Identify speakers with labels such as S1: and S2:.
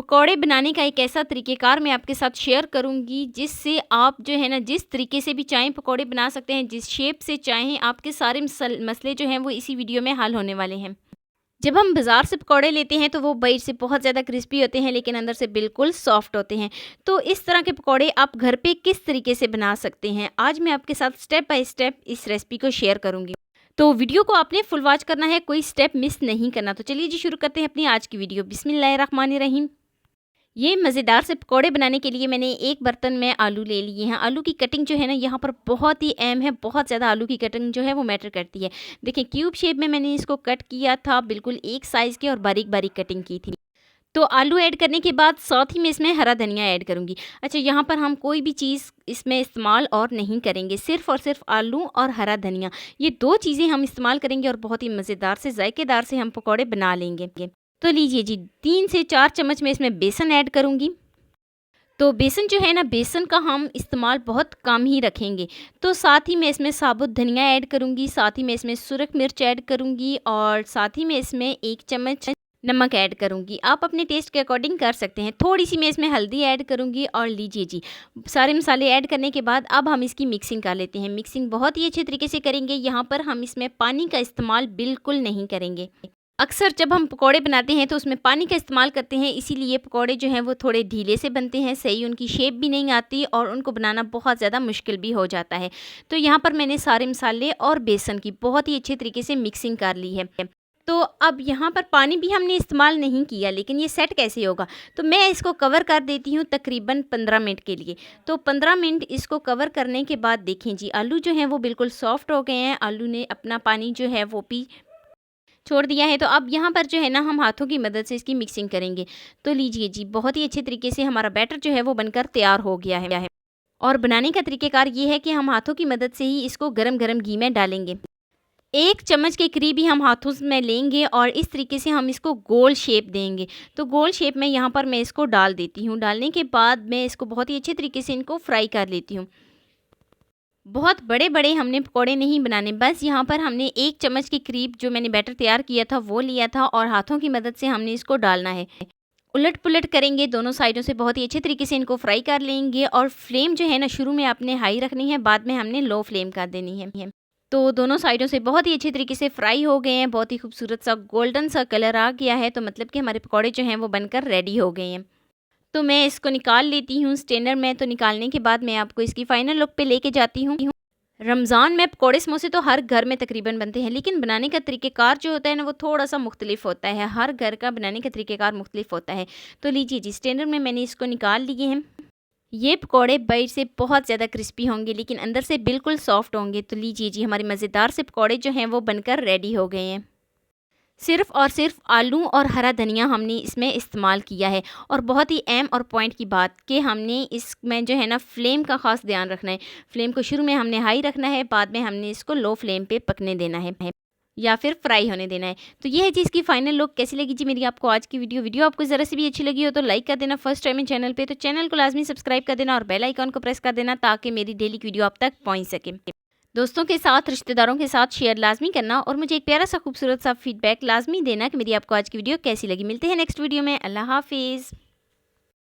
S1: पकौड़े बनाने का एक ऐसा तरीक़ेकार मैं आपके साथ शेयर करूँगी जिससे आप जो है ना जिस तरीके से भी चाहें पकौड़े बना सकते हैं, जिस शेप से चाहें, आपके सारे मसले जो हैं वो इसी वीडियो में हल होने वाले हैं। जब हम बाज़ार से पकौड़े लेते हैं तो वो बाहर से बहुत ज़्यादा क्रिस्पी होते हैं लेकिन अंदर से बिल्कुल सॉफ्ट होते हैं। तो इस तरह के पकौड़े आप घर पे किस तरीके से बना सकते हैं, आज मैं आपके साथ स्टेप बाय स्टेप इस रेसिपी को शेयर करूँगी। तो वीडियो को आपने फुल वॉच करना है, कोई स्टेप मिस नहीं करना। तो चलिए जी शुरू करते हैं अपनी आज की वीडियो। बिस्मिल्लाहिर्रहमानिर्रहीम। ये मज़ेदार से पकौड़े बनाने के लिए मैंने एक बर्तन में आलू ले लिए हैं। आलू की कटिंग जो है ना यहाँ पर बहुत ही अहम है, बहुत ज़्यादा आलू की कटिंग जो है वो मैटर करती है। देखिए क्यूब शेप में मैंने इसको कट किया था, बिल्कुल एक साइज़ के, और बारीक बारीक कटिंग की थी। तो आलू ऐड करने के बाद साथ ही मैं इसमें हरा धनिया ऐड करूँगी। अच्छा, यहाँ पर हम कोई भी चीज़ इसमें इस्तेमाल और नहीं करेंगे, सिर्फ़ और सिर्फ आलू और हरा धनिया, ये दो चीज़ें हम इस्तेमाल करेंगे और बहुत ही मज़ेदार से जायकेदार से हम पकौड़े बना लेंगे। तो लीजिए जी 3 से 4 चम्मच मैं इसमें बेसन ऐड करूँगी। तो बेसन जो है ना, बेसन का हम इस्तेमाल बहुत कम ही रखेंगे। तो साथ ही मैं इसमें साबुत धनिया ऐड करूँगी, साथ ही मैं इसमें सुरख मिर्च ऐड करूँगी और साथ ही मैं इसमें 1 चम्मच नमक ऐड करूँगी। आप अपने टेस्ट के अकॉर्डिंग कर सकते हैं। थोड़ी सी मैं इसमें हल्दी ऐड करूँगी और लीजिए जी सारे मसाले ऐड करने के बाद अब हम इसकी मिक्सिंग कर लेते हैं। मिक्सिंग बहुत ही अच्छे तरीके से करेंगे। यहाँ पर हम इसमें पानी का इस्तेमाल बिल्कुल नहीं करेंगे। अक्सर जब हम पकौड़े बनाते हैं तो उसमें पानी का इस्तेमाल करते हैं, इसीलिए पकौड़े जो हैं वो थोड़े ढीले से बनते हैं, सही उनकी शेप भी नहीं आती और उनको बनाना बहुत ज़्यादा मुश्किल भी हो जाता है। तो यहाँ पर मैंने सारे मसाले और बेसन की बहुत ही अच्छे तरीके से मिक्सिंग कर ली है। तो अब यहाँ पर पानी भी हमने इस्तेमाल नहीं किया, लेकिन ये सेट कैसे होगा, तो मैं इसको कवर कर देती हूँ तकरीबन 15 मिनट के लिए। तो 15 मिनट इसको कवर करने के बाद देखें जी आलू जो हैं वो बिल्कुल सॉफ्ट हो गए हैं, आलू ने अपना पानी जो है वो भी छोड़ दिया है। तो अब यहाँ पर जो है ना हम हाथों की मदद से इसकी मिक्सिंग करेंगे। तो लीजिए जी बहुत ही अच्छे तरीके से हमारा बैटर जो है वो बनकर तैयार हो गया है। और बनाने का तरीक़ेकार ये है कि हम हाथों की मदद से ही इसको गरम गरम घी में डालेंगे। 1 चम्मच के करीब ही हम हाथों में लेंगे और इस तरीके से हम इसको गोल शेप देंगे। तो गोल शेप में यहाँ पर मैं इसको डाल देती हूँ। डालने के बाद मैं इसको बहुत ही अच्छे तरीके से इनको फ्राई कर लेती हूँ। बहुत बड़े बड़े हमने पकौड़े नहीं बनाने, बस यहाँ पर हमने 1 चम्मच के करीब जो मैंने बैटर तैयार किया था वो लिया था और हाथों की मदद से हमने इसको डालना है। उलट पुलट करेंगे, दोनों साइडों से बहुत ही अच्छे तरीके से इनको फ्राई कर लेंगे। और फ्लेम जो है ना शुरू में आपने हाई रखनी है, बाद में हमने लो फ्लेम कर देनी है। तो दोनों साइडों से बहुत ही अच्छे तरीके से फ्राई हो गए हैं, बहुत ही खूबसूरत सा गोल्डन सा कलर आ गया है। तो मतलब कि हमारे पकौड़े जो हैं वो बनकर रेडी हो गए हैं। तो मैं इसको निकाल लेती हूँ स्ट्रेनर में। तो निकालने के बाद मैं आपको इसकी फ़ाइनल लुक पे लेके जाती हूँ। रमज़ान में पकौड़े समोसे तो हर घर में तकरीबन बनते हैं, लेकिन बनाने का तरीक़ेकार जो होता है ना वो थोड़ा सा मुख्तलिफ होता है। हर घर का बनाने का तरीक़ेकार मुख्तलिफ होता है। तो लीजिए जी स्ट्रेनर में मैंने इसको निकाल लिए हैं। ये पकौड़े बाहर से बहुत ज़्यादा क्रिस्पी होंगे लेकिन अंदर से बिल्कुल सॉफ्ट होंगे। तो लीजिए जी हमारे मज़ेदार से पकौड़े जो हैं वो बनकर रेडी हो गए हैं। सिर्फ़ और सिर्फ आलू और हरा धनिया हमने इसमें इस्तेमाल किया है। और बहुत ही अहम और पॉइंट की बात कि हमने इसमें जो है ना फ्लेम का ख़ास ध्यान रखना है। फ्लेम को शुरू में हमने हाई रखना है, बाद में हमने इसको लो फ्लेम पे पकने देना है या फिर फ्राई होने देना है। तो ये है जी इसकी फाइनल लुक। कैसी लगी जी मेरी आपको आज की वीडियो आपको ज़रा सी भी अच्छी लगी हो तो लाइक कर देना। फर्स्ट टाइम इन चैनल पे तो चैनल को लाजमी सब्सक्राइब कर देना और बेल आइकॉन को प्रेस कर देना ताकि मेरी डेली वीडियो आप तक पहुँच सके। दोस्तों के साथ, रिश्तेदारों के साथ शेयर लाजमी करना और मुझे एक प्यारा सा खूबसूरत सा फीडबैक लाजमी देना कि मेरी आपको आज की वीडियो कैसी लगी। मिलते हैं नेक्स्ट वीडियो में। अल्लाह हाफिज़।